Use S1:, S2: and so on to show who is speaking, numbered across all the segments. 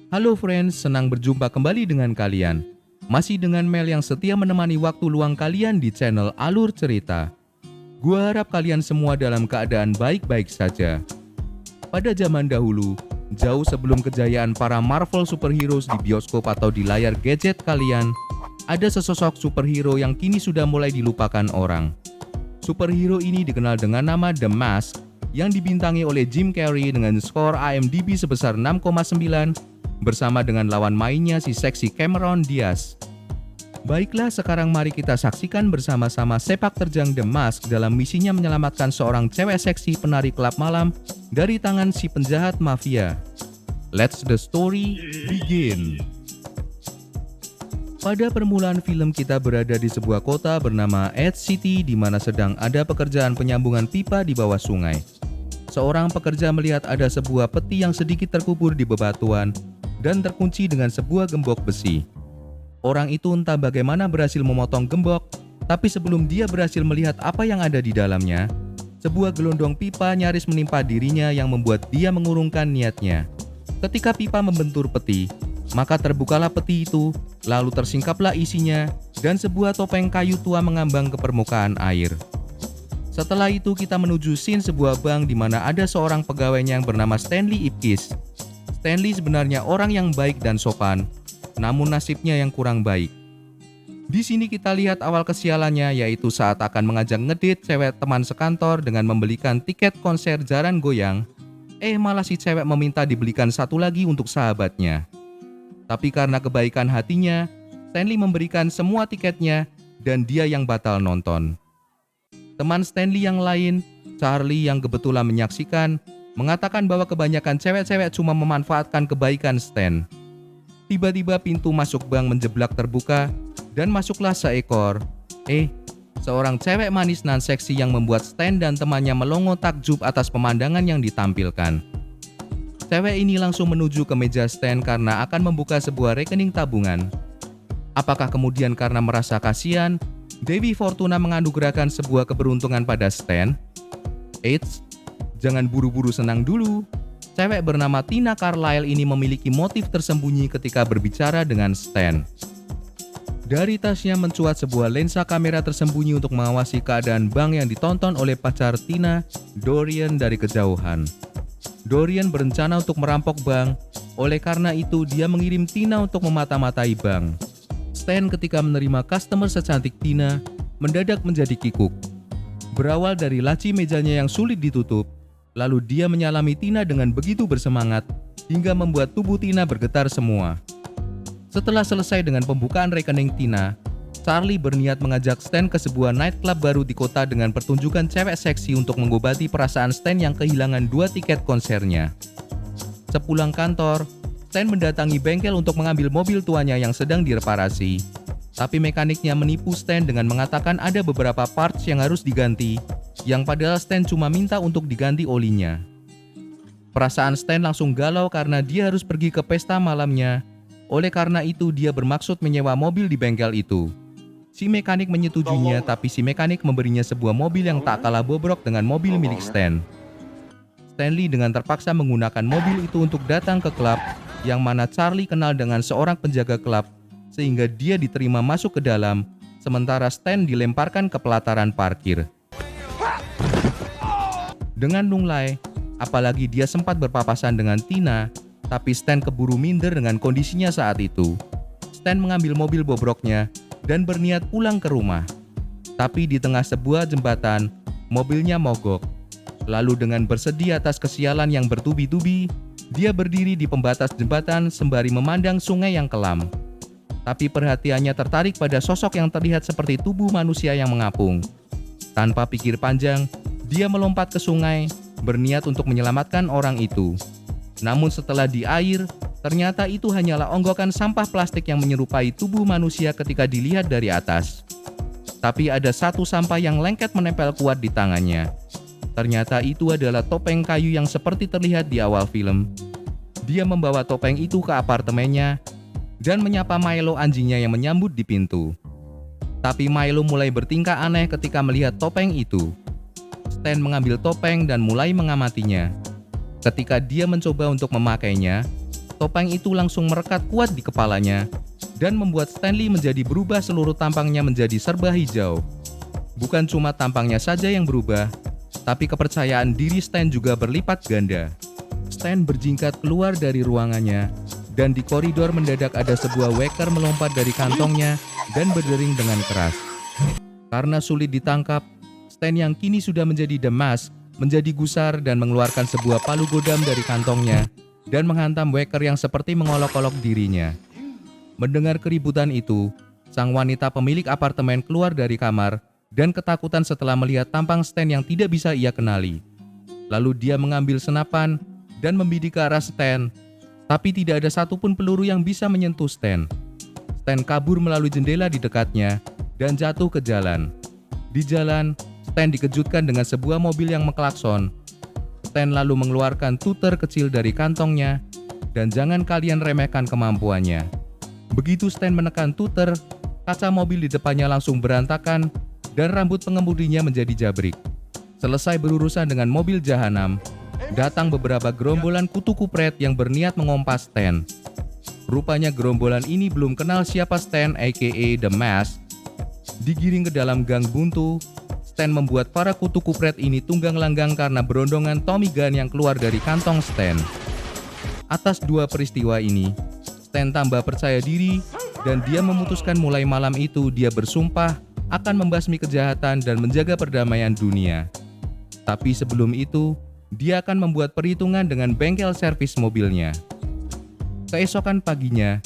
S1: Halo friends, senang berjumpa kembali dengan kalian. Masih dengan Mel yang setia menemani waktu luang kalian di channel Alur Cerita. Gua harap kalian semua dalam keadaan baik-baik saja. Pada zaman dahulu, jauh sebelum kejayaan para Marvel superheroes di bioskop atau di layar gadget kalian, ada sesosok superhero yang kini sudah mulai dilupakan orang. Superhero ini dikenal dengan nama The Mask, yang dibintangi oleh Jim Carrey dengan skor IMDb sebesar 6,9 bersama dengan lawan mainnya si seksi Cameron Diaz. Baiklah, sekarang mari kita saksikan bersama-sama sepak terjang The Mask dalam misinya menyelamatkan seorang cewek seksi penari klub malam dari tangan si penjahat mafia. Let's the story begin. Pada permulaan film kita berada di sebuah kota bernama Edge City di mana sedang ada pekerjaan penyambungan pipa di bawah sungai. Seorang pekerja melihat ada sebuah peti yang sedikit terkubur di bebatuan dan terkunci dengan sebuah gembok besi. Orang itu entah bagaimana berhasil memotong gembok, tapi sebelum dia berhasil melihat apa yang ada di dalamnya, sebuah gelondong pipa nyaris menimpa dirinya yang membuat dia mengurungkan niatnya. Ketika pipa membentur peti, maka terbukalah peti itu, lalu tersingkaplah isinya, dan sebuah topeng kayu tua mengambang ke permukaan air. Setelah itu kita menuju scene sebuah bank di mana ada seorang pegawainya yang bernama Stanley Ipkiss. Stanley sebenarnya orang yang baik dan sopan, namun nasibnya yang kurang baik. Di sini kita lihat awal kesialannya, yaitu saat akan mengajak ngedate cewek teman sekantor dengan membelikan tiket konser Jaran Goyang, malah si cewek meminta dibelikan satu lagi untuk sahabatnya. Tapi karena kebaikan hatinya, Stanley memberikan semua tiketnya dan dia yang batal nonton. Teman Stanley yang lain, Charlie yang kebetulan menyaksikan, mengatakan bahwa kebanyakan cewek-cewek cuma memanfaatkan kebaikan Stan. Tiba-tiba pintu masuk bank menjeblak terbuka dan masuklah seorang cewek manis nan seksi yang membuat Stan dan temannya melongo takjub atas pemandangan yang ditampilkan. Cewek ini langsung menuju ke meja Stan karena akan membuka sebuah rekening tabungan. Apakah kemudian karena merasa kasihan, Dewi Fortuna menganugerahkan sebuah keberuntungan pada Stan? Eits, jangan buru-buru senang dulu. Cewek bernama Tina Carlyle ini memiliki motif tersembunyi ketika berbicara dengan Stan. Dari tasnya mencuat sebuah lensa kamera tersembunyi untuk mengawasi keadaan bank yang ditonton oleh pacar Tina, Dorian, dari kejauhan. Dorian berencana untuk merampok bank, oleh karena itu dia mengirim Tina untuk memata-matai bank. Stan ketika menerima customer secantik Tina, mendadak menjadi kikuk. Berawal dari laci mejanya yang sulit ditutup, lalu dia menyalami Tina dengan begitu bersemangat, hingga membuat tubuh Tina bergetar semua. Setelah selesai dengan pembukaan rekening Tina, Charlie berniat mengajak Stan ke sebuah nightclub baru di kota dengan pertunjukan cewek seksi untuk mengobati perasaan Stan yang kehilangan 2 tiket konsernya. Sepulang kantor, Stan mendatangi bengkel untuk mengambil mobil tuanya yang sedang direparasi. Tapi mekaniknya menipu Stan dengan mengatakan ada beberapa parts yang harus diganti, yang padahal Stan cuma minta untuk diganti olinya. Perasaan Stan langsung galau karena dia harus pergi ke pesta malamnya. Oleh karena itu dia bermaksud menyewa mobil di bengkel itu. Si mekanik menyetujuinya, tapi si mekanik memberinya sebuah mobil yang tak kalah bobrok dengan mobil milik Stan. Stanley dengan terpaksa menggunakan mobil itu untuk datang ke klub, yang mana Charlie kenal dengan seorang penjaga klub, sehingga dia diterima masuk ke dalam, sementara Stan dilemparkan ke pelataran parkir. Dengan lunglai, apalagi dia sempat berpapasan dengan Tina, tapi Stan keburu minder dengan kondisinya saat itu. Stan mengambil mobil bobroknya dan berniat pulang ke rumah. Tapi di tengah sebuah jembatan, mobilnya mogok. Lalu dengan bersedih atas kesialan yang bertubi-tubi, dia berdiri di pembatas jembatan sembari memandang sungai yang kelam. Tapi perhatiannya tertarik pada sosok yang terlihat seperti tubuh manusia yang mengapung. Tanpa pikir panjang, dia melompat ke sungai, berniat untuk menyelamatkan orang itu. Namun setelah di air, ternyata itu hanyalah onggokan sampah plastik yang menyerupai tubuh manusia ketika dilihat dari atas. Tapi ada satu sampah yang lengket menempel kuat di tangannya. Ternyata itu adalah topeng kayu yang seperti terlihat di awal film. Dia membawa topeng itu ke apartemennya dan menyapa Milo, anjingnya yang menyambut di pintu. Tapi Milo mulai bertingkah aneh ketika melihat topeng itu. Stan mengambil topeng dan mulai mengamatinya. Ketika dia mencoba untuk memakainya, topeng itu langsung merekat kuat di kepalanya dan membuat Stanley menjadi berubah, seluruh tampangnya menjadi serba hijau. Bukan cuma tampangnya saja yang berubah, tapi kepercayaan diri Stan juga berlipat ganda. Stan berjingkat keluar dari ruangannya, dan di koridor mendadak ada sebuah waker melompat dari kantongnya dan berdering dengan keras. Karena sulit ditangkap, Stan yang kini sudah menjadi The Mask menjadi gusar dan mengeluarkan sebuah palu godam dari kantongnya dan menghantam waker yang seperti mengolok-olok dirinya. Mendengar keributan itu, sang wanita pemilik apartemen keluar dari kamar dan ketakutan setelah melihat tampang Stan yang tidak bisa ia kenali. Lalu dia mengambil senapan dan membidik ke arah Stan, tapi tidak ada satupun peluru yang bisa menyentuh Stan. Stan kabur melalui jendela di dekatnya dan jatuh ke jalan. Di jalan, Stan dikejutkan dengan sebuah mobil yang mengklakson. Stan lalu mengeluarkan tuter kecil dari kantongnya, dan jangan kalian remehkan kemampuannya. Begitu Stan menekan tuter, kaca mobil di depannya langsung berantakan dan rambut pengemudinya menjadi jabrik. Selesai berurusan dengan mobil jahanam, datang beberapa gerombolan kutu kupret yang berniat mengompas Stan. Rupanya gerombolan ini belum kenal siapa Stan aka The Mask. Digiring ke dalam gang buntu, Stan membuat para kutu kupret ini tunggang langgang karena berondongan Tommy gun yang keluar dari kantong Stan. Atas dua peristiwa ini, Stan tambah percaya diri dan dia memutuskan mulai malam itu dia bersumpah akan membasmi kejahatan dan menjaga perdamaian dunia. Tapi sebelum itu, dia akan membuat perhitungan dengan bengkel servis mobilnya. Keesokan paginya,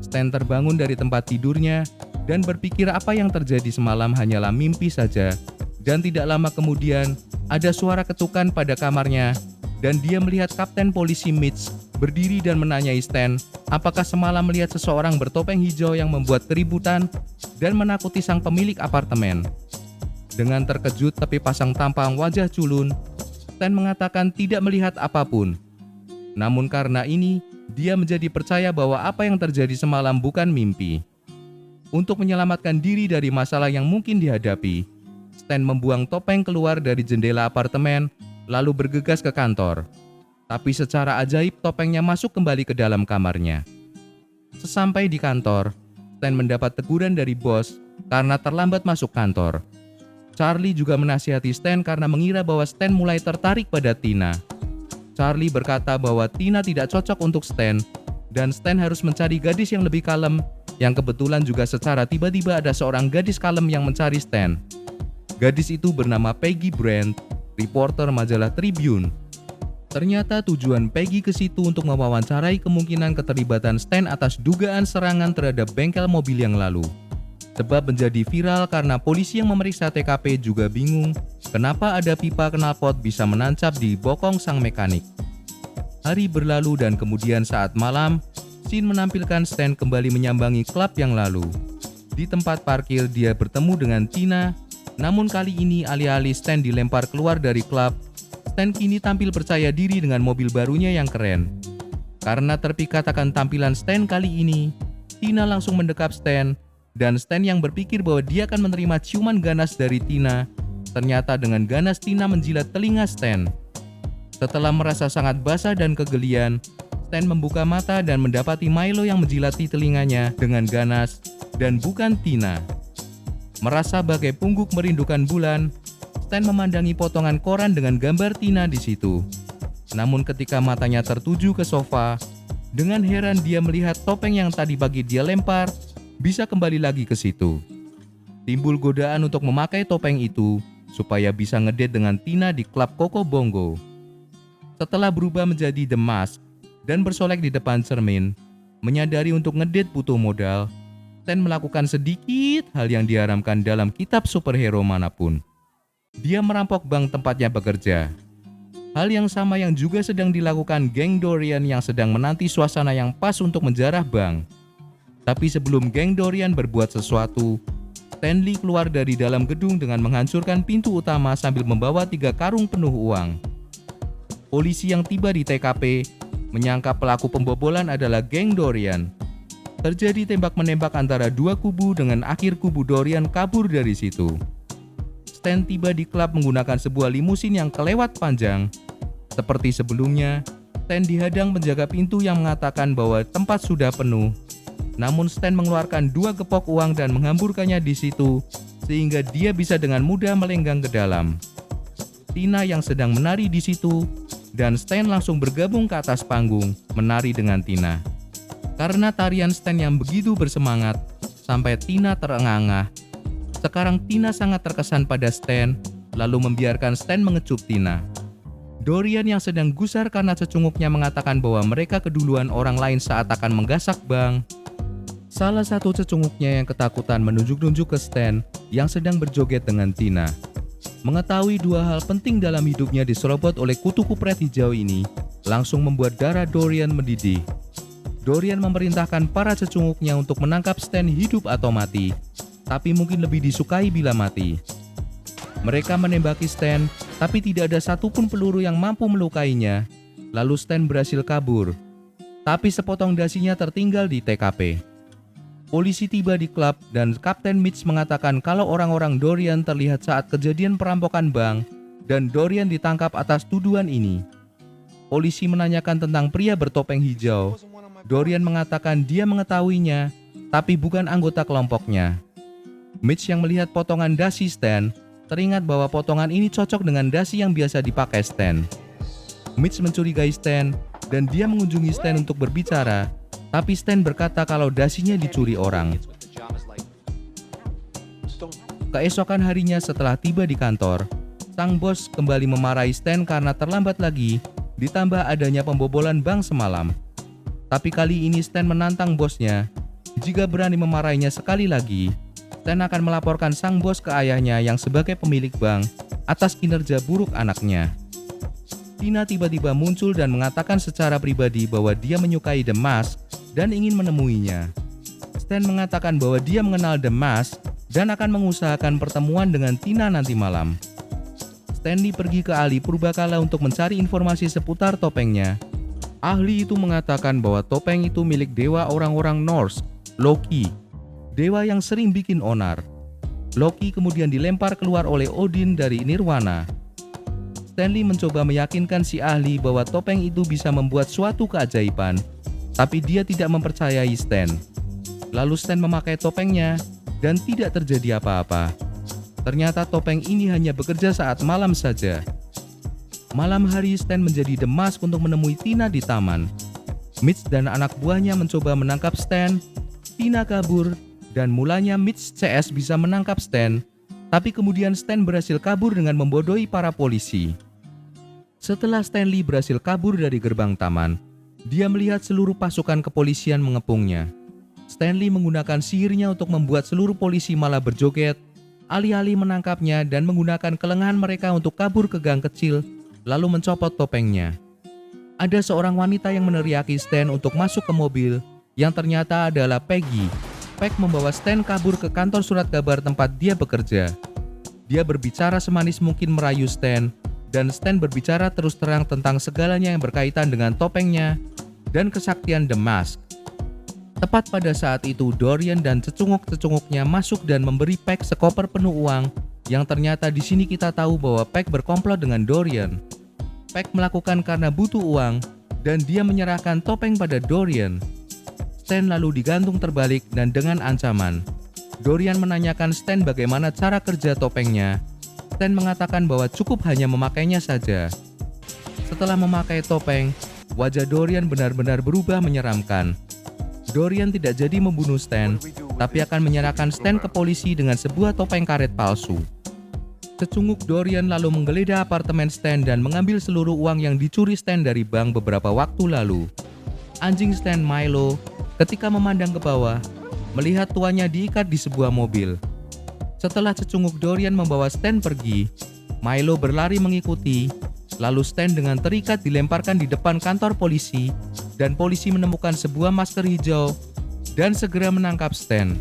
S1: Stan terbangun dari tempat tidurnya dan berpikir apa yang terjadi semalam hanyalah mimpi saja. Dan tidak lama kemudian, ada suara ketukan pada kamarnya dan dia melihat Kapten Polisi Mitch berdiri dan menanyai Stan apakah semalam melihat seseorang bertopeng hijau yang membuat keributan dan menakuti sang pemilik apartemen. Dengan terkejut tapi pasang tampang wajah culun, Stan mengatakan tidak melihat apapun. Namun karena ini, dia menjadi percaya bahwa apa yang terjadi semalam bukan mimpi. Untuk menyelamatkan diri dari masalah yang mungkin dihadapi, Stan membuang topeng keluar dari jendela apartemen lalu bergegas ke kantor. Tapi secara ajaib topengnya masuk kembali ke dalam kamarnya. Sesampai di kantor, Stan mendapat teguran dari bos karena terlambat masuk kantor. Charlie juga menasihati Stan karena mengira bahwa Stan mulai tertarik pada Tina. Charlie berkata bahwa Tina tidak cocok untuk Stan dan Stan harus mencari gadis yang lebih kalem, yang kebetulan juga secara tiba-tiba ada seorang gadis kalem yang mencari Stan. Gadis itu bernama Peggy Brand, reporter majalah Tribune. Ternyata tujuan Peggy ke situ untuk mewawancarai kemungkinan keterlibatan Stan atas dugaan serangan terhadap bengkel mobil yang lalu. Sebab menjadi viral karena polisi yang memeriksa TKP juga bingung kenapa ada pipa knalpot bisa menancap di bokong sang mekanik. Hari berlalu dan kemudian saat malam, scene menampilkan Stan kembali menyambangi klub yang lalu. Di tempat parkir dia bertemu dengan Tina, namun kali ini alih-alih Stan dilempar keluar dari klub, Stan kini tampil percaya diri dengan mobil barunya yang keren. Karena terpikat akan tampilan Stan kali ini, Tina langsung mendekap Stan, dan Stan yang berpikir bahwa dia akan menerima ciuman ganas dari Tina, ternyata dengan ganas Tina menjilat telinga Stan. Setelah merasa sangat basah dan kegelian, Stan membuka mata dan mendapati Milo yang menjilati telinganya dengan ganas, dan bukan Tina. Merasa bagai pungguk merindukan bulan, Stan memandangi potongan koran dengan gambar Tina di situ. Namun ketika matanya tertuju ke sofa, dengan heran dia melihat topeng yang tadi pagi dia lempar bisa kembali lagi ke situ. Timbul godaan untuk memakai topeng itu supaya bisa ngedate dengan Tina di klub Coco Bongo. Setelah berubah menjadi The Mask dan bersolek di depan cermin, menyadari untuk ngedate butuh modal, Stan melakukan sedikit hal yang diharamkan dalam kitab superhero manapun. Dia merampok bank tempatnya bekerja. Hal yang sama yang juga sedang dilakukan geng Dorian yang sedang menanti suasana yang pas untuk menjarah bank. Tapi sebelum geng Dorian berbuat sesuatu, Stanley keluar dari dalam gedung dengan menghancurkan pintu utama sambil membawa 3 karung penuh uang. Polisi yang tiba di TKP menyangka pelaku pembobolan adalah geng Dorian. Terjadi tembak-menembak antara dua kubu dengan akhir kubu Dorian kabur dari situ. Stan tiba di klub menggunakan sebuah limusin yang kelewat panjang. Seperti sebelumnya, Stan dihadang penjaga pintu yang mengatakan bahwa tempat sudah penuh. Namun Stan mengeluarkan 2 gepok uang dan menghamburkannya di situ, sehingga dia bisa dengan mudah melenggang ke dalam. Tina yang sedang menari di situ, dan Stan langsung bergabung ke atas panggung, menari dengan Tina. Karena tarian Stan yang begitu bersemangat, sampai Tina terengah-engah. Sekarang Tina sangat terkesan pada Stan, lalu membiarkan Stan mengecup Tina. Dorian yang sedang gusar karena cecunguknya mengatakan bahwa mereka keduluan orang lain saat akan menggasak bank. Salah satu cecunguknya yang ketakutan menunjuk-nunjuk ke Stan yang sedang berjoget dengan Tina. Mengetahui 2 hal penting dalam hidupnya diserobot oleh kutu kupret hijau ini, langsung membuat darah Dorian mendidih. Dorian memerintahkan para cecunguknya untuk menangkap Stan hidup atau mati, tapi mungkin lebih disukai bila mati. Mereka menembaki Stan, tapi tidak ada satupun peluru yang mampu melukainya. Lalu Stan berhasil kabur, tapi sepotong dasinya tertinggal di TKP. Polisi tiba di klub dan Kapten Mitch mengatakan kalau orang-orang Dorian terlihat saat kejadian perampokan bank dan Dorian ditangkap atas tuduhan ini. Polisi menanyakan tentang pria bertopeng hijau. Dorian mengatakan dia mengetahuinya, tapi bukan anggota kelompoknya. Mitch yang melihat potongan dasi Stan teringat bahwa potongan ini cocok dengan dasi yang biasa dipakai Stan. Mitch mencurigai Stan dan dia mengunjungi Stan untuk berbicara, tapi Stan berkata kalau dasinya dicuri orang. Keesokan harinya setelah tiba di kantor, sang bos kembali memarahi Stan karena terlambat lagi, ditambah adanya pembobolan bank semalam. Tapi kali ini Stan menantang bosnya, jika berani memarahinya sekali lagi, Stan akan melaporkan sang bos ke ayahnya yang sebagai pemilik bank atas kinerja buruk anaknya. Tina tiba-tiba muncul dan mengatakan secara pribadi bahwa dia menyukai The Mask dan ingin menemuinya. Stan mengatakan bahwa dia mengenal The Mask dan akan mengusahakan pertemuan dengan Tina nanti malam. Stanley pergi ke ahli purbakala untuk mencari informasi seputar topengnya. Ahli itu mengatakan bahwa topeng itu milik dewa orang-orang Norse, Loki, dewa yang sering bikin onar. Loki kemudian dilempar keluar oleh Odin dari Nirwana. Stanley mencoba meyakinkan si ahli bahwa topeng itu bisa membuat suatu keajaiban, tapi dia tidak mempercayai Stan. Lalu Stan memakai topengnya dan tidak terjadi apa-apa. Ternyata topeng ini hanya bekerja saat malam saja. Malam hari Stan menjadi The Mask untuk menemui Tina di taman. Mitch dan anak buahnya mencoba menangkap Stan. Tina kabur dan mulanya Mitch CS bisa menangkap Stan, tapi kemudian Stan berhasil kabur dengan membodohi para polisi. Setelah Stanley berhasil kabur dari gerbang taman, dia melihat seluruh pasukan kepolisian mengepungnya. Stanley menggunakan sihirnya untuk membuat seluruh polisi malah berjoget, alih-alih menangkapnya dan menggunakan kelengahan mereka untuk kabur ke gang kecil, lalu mencopot topengnya. Ada seorang wanita yang meneriaki Stan untuk masuk ke mobil, yang ternyata adalah Peggy. Peg membawa Stan kabur ke kantor surat kabar tempat dia bekerja. Dia berbicara semanis mungkin merayu Stan, dan Stan berbicara terus terang tentang segalanya yang berkaitan dengan topengnya dan kesaktian The Mask. Tepat pada saat itu Dorian dan cecunguk-cecunguknya masuk dan memberi Peg sekoper penuh uang, yang ternyata di sini kita tahu bahwa Peg berkomplot dengan Dorian. Peg melakukan karena butuh uang, dan dia menyerahkan topeng pada Dorian. Stan lalu digantung terbalik dan dengan ancaman. Dorian menanyakan Stan bagaimana cara kerja topengnya. Stan mengatakan bahwa cukup hanya memakainya saja. Setelah memakai topeng, wajah Dorian benar-benar berubah menyeramkan. Dorian tidak jadi membunuh Stan, tapi akan menyerahkan Stan ke polisi dengan sebuah topeng karet palsu. Cecunguk Dorian lalu menggeledah apartemen Stan dan mengambil seluruh uang yang dicuri Stan dari bank beberapa waktu lalu. Anjing Stan, Milo, ketika memandang ke bawah, melihat tuannya diikat di sebuah mobil. Setelah cecunguk Dorian membawa Stan pergi, Milo berlari mengikuti, lalu Stan dengan terikat dilemparkan di depan kantor polisi, dan polisi menemukan sebuah masker hijau dan segera menangkap Stan.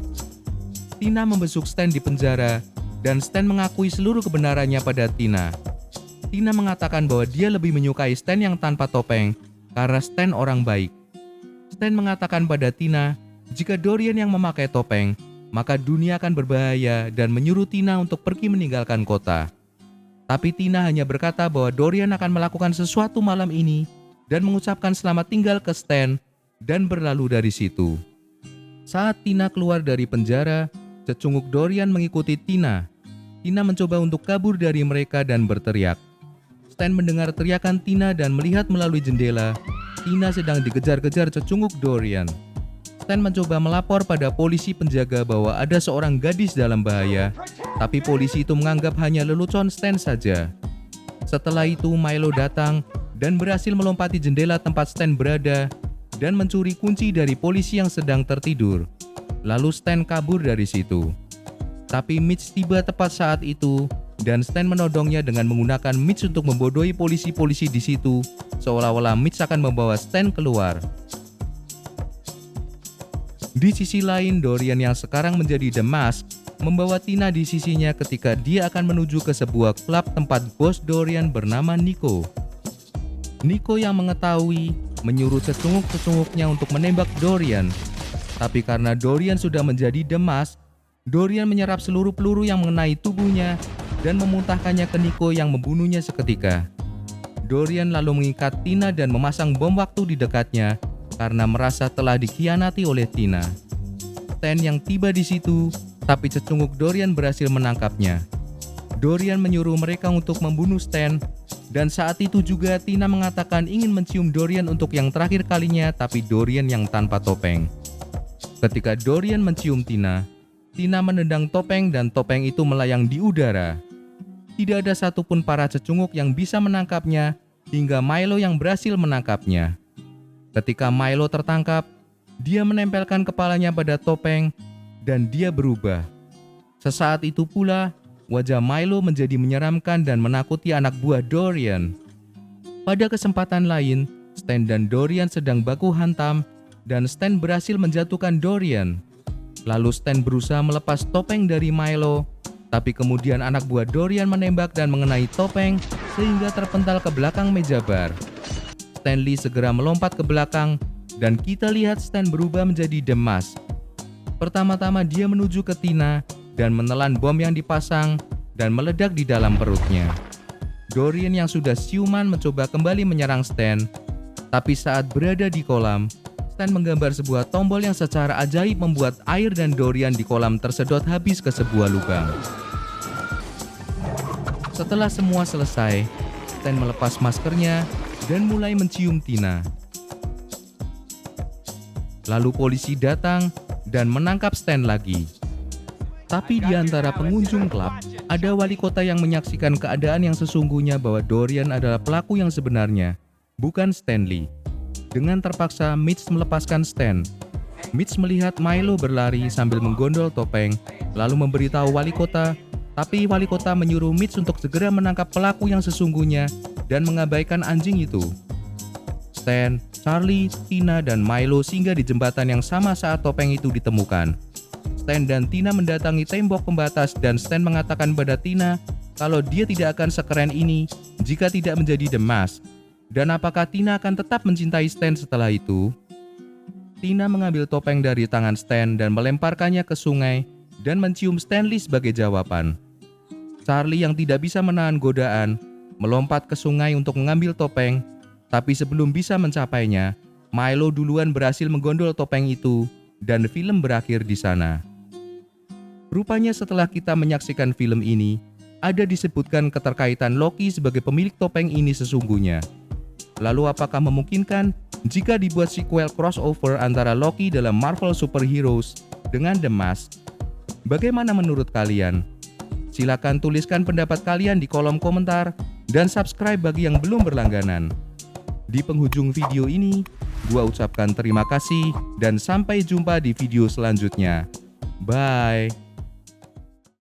S1: Tina membesuk Stan di penjara, dan Stan mengakui seluruh kebenarannya pada Tina. Tina mengatakan bahwa dia lebih menyukai Stan yang tanpa topeng, karena Stan orang baik. Stan mengatakan pada Tina, jika Dorian yang memakai topeng, maka dunia akan berbahaya dan menyuruh Tina untuk pergi meninggalkan kota. Tapi Tina hanya berkata bahwa Dorian akan melakukan sesuatu malam ini dan mengucapkan selamat tinggal ke Stan dan berlalu dari situ. Saat Tina keluar dari penjara, cecunguk Dorian mengikuti Tina. Tina mencoba untuk kabur dari mereka dan berteriak. Stan mendengar teriakan Tina dan melihat melalui jendela. Tina sedang dikejar-kejar cecunguk Dorian. Stan mencoba melapor pada polisi penjaga bahwa ada seorang gadis dalam bahaya, tapi polisi itu menganggap hanya lelucon Stan saja. Setelah itu Milo datang dan berhasil melompati jendela tempat Stan berada dan mencuri kunci dari polisi yang sedang tertidur. Lalu Stan kabur dari situ. Tapi Mitch tiba tepat saat itu dan Stan menodongnya dengan menggunakan Mitch untuk membodohi polisi-polisi di situ, seolah-olah Mitch akan membawa Stan keluar. Di sisi lain, Dorian yang sekarang menjadi The Mask membawa Tina di sisinya ketika dia akan menuju ke sebuah klub tempat bos Dorian bernama Nico. Nico yang mengetahui menyuruh cecunguk-cecunguknya untuk menembak Dorian. Tapi karena Dorian sudah menjadi The Mask, Dorian menyerap seluruh peluru yang mengenai tubuhnya dan memuntahkannya ke Nico yang membunuhnya seketika. Dorian lalu mengikat Tina dan memasang bom waktu di dekatnya karena merasa telah dikhianati oleh Tina. Stan yang tiba di situ, tapi cecunguk Dorian berhasil menangkapnya. Dorian menyuruh mereka untuk membunuh Stan, dan saat itu juga Tina mengatakan ingin mencium Dorian untuk yang terakhir kalinya, tapi Dorian yang tanpa topeng. Ketika Dorian mencium Tina, Tina menendang topeng dan topeng itu melayang di udara. Tidak ada satupun para cecunguk yang bisa menangkapnya, hingga Milo yang berhasil menangkapnya. Ketika Milo tertangkap, dia menempelkan kepalanya pada topeng dan dia berubah. Sesaat itu pula, wajah Milo menjadi menyeramkan dan menakuti anak buah Dorian. Pada kesempatan lain, Stan dan Dorian sedang baku hantam dan Stan berhasil menjatuhkan Dorian. Lalu Stan berusaha melepas topeng dari Milo, tapi kemudian anak buah Dorian menembak dan mengenai topeng sehingga terpental ke belakang meja bar. Stanley segera melompat ke belakang dan kita lihat Stan berubah menjadi The Mask. Pertama-tama dia menuju ke Tina dan menelan bom yang dipasang dan meledak di dalam perutnya. Dorian yang sudah siuman mencoba kembali menyerang Stan, tapi saat berada di kolam, Stan menggambar sebuah tombol yang secara ajaib membuat air dan Dorian di kolam tersedot habis ke sebuah lubang. Setelah semua selesai, Stan melepas maskernya dan mulai mencium Tina. Lalu polisi datang dan menangkap Stan lagi. Tapi di antara pengunjung klub, ada wali kota yang menyaksikan keadaan yang sesungguhnya bahwa Dorian adalah pelaku yang sebenarnya, bukan Stanley. Dengan terpaksa, Mitch melepaskan Stan. Mitch melihat Milo berlari sambil menggondol topeng, lalu memberitahu wali kota, tapi wali kota menyuruh Mitch untuk segera menangkap pelaku yang sesungguhnya dan mengabaikan anjing itu. Stan, Charlie, Tina, dan Milo singgah di jembatan yang sama saat topeng itu ditemukan. Stan dan Tina mendatangi tembok pembatas dan Stan mengatakan pada Tina kalau dia tidak akan sekeren ini jika tidak menjadi The Mask. Dan apakah Tina akan tetap mencintai Stan setelah itu? Tina mengambil topeng dari tangan Stan dan melemparkannya ke sungai dan mencium Stanley sebagai jawaban. Charlie yang tidak bisa menahan godaan melompat ke sungai untuk mengambil topeng, tapi sebelum bisa mencapainya, Milo duluan berhasil menggondol topeng itu dan film berakhir di sana. Rupanya setelah kita menyaksikan film ini, ada disebutkan keterkaitan Loki sebagai pemilik topeng ini sesungguhnya. Lalu apakah memungkinkan jika dibuat sequel crossover antara Loki dalam Marvel Superheroes dengan The Mask? Bagaimana menurut kalian? Silakan tuliskan pendapat kalian di kolom komentar dan subscribe bagi yang belum berlangganan. Di penghujung video ini, gua ucapkan terima kasih dan sampai jumpa di video selanjutnya. Bye.